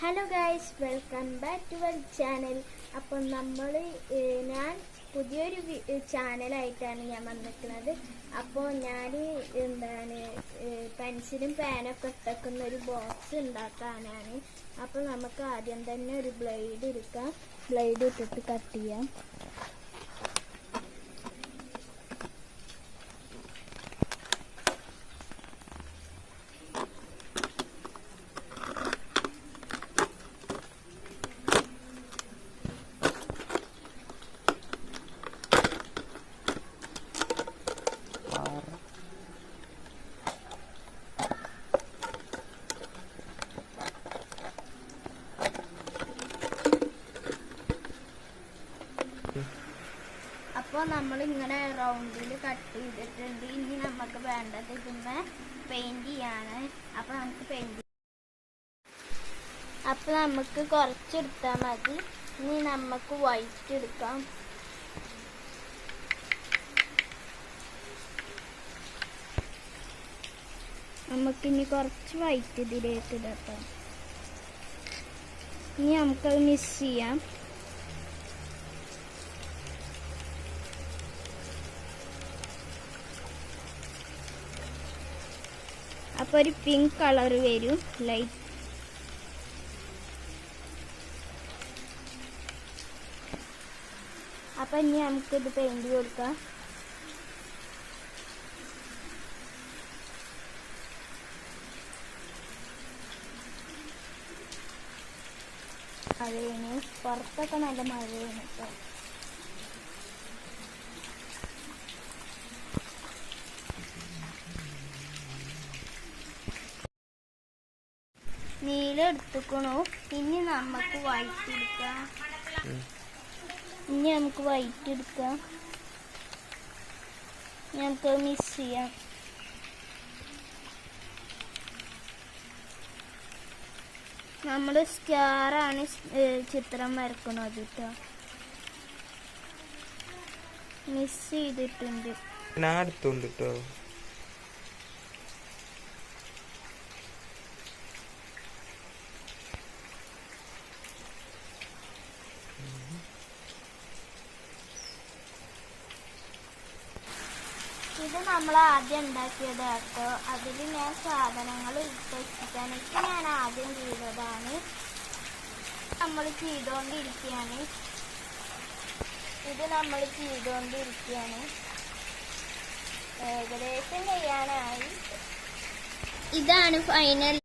Hello guys, welcome back to our channel. അപ്പം ഞാൻ പുതിയൊരു ചാനലായിട്ടാണ് ഞാൻ വന്നിരിക്കുന്നത്. അപ്പോൾ ഞാൻ പെൻസിലും പേനൊക്കെ ഇട്ടേക്കുന്ന ഒരു ബോക്സ് ഉണ്ടാക്കാനാണ്. അപ്പോൾ നമുക്ക് ആദ്യം തന്നെ ഒരു ബ്ലേഡ് എടുക്കാം. ബ്ലേഡ് ഇട്ടിട്ട് കട്ട് ചെയ്യാം. അപ്പോൾ നമ്മളിങ്ങനെ റൗണ്ടിൽ കട്ട് ചെയ്തിട്ടുണ്ട്. ഇനി നമുക്ക് വേണ്ടത് ഇതിന്മേ പെയിൻറ് ചെയ്യാണ്. അപ്പോൾ നമുക്ക് കുറച്ചെടുത്താൽ മതി. ഇനി നമുക്ക് വൈറ്റ് എടുക്കാം. നമുക്കിനി കുറച്ച് വൈറ്റ് ഇതിലേക്ക് ഇടാം. ഇനി നമുക്കത് മിക്സ് ചെയ്യാം. അപ്പോൾ ഒരു പിങ്ക് കളർ വരും, ലൈറ്റ്. അപ്പം ഇനി നമുക്കിത് പെയിന്റ് കൊടുക്കാം. മഴയാണ്, പുറത്തൊക്കെ നല്ല മഴയാണ് കേട്ടോ. നീല എടുത്തുക്കണു. ഇനി നമുക്ക് വൈറ്റ് എടുക്കാം. നമുക്ക് മിക്സ് ചെയ്യാം. നമ്മൾ സ്റ്റാറാണ് ചിത്രം വരക്കുന്നത് കേട്ടോ. മിക്സ് ചെയ്തിട്ടുണ്ട്. ഇത് നമ്മൾ ആദ്യം ഉണ്ടാക്കിയത് കേട്ടോ. അതിൽ ഞാൻ സാധനങ്ങൾ വെച്ചിട്ടാണ് ഞാൻ ആദ്യം ചെയ്തതാണ്. നമ്മൾ ചെയ്തുകൊണ്ടിരിക്കുകയാണ്. ഏകദേശം ചെയ്യാനായി. ഇതാണ് ഫൈനൽ.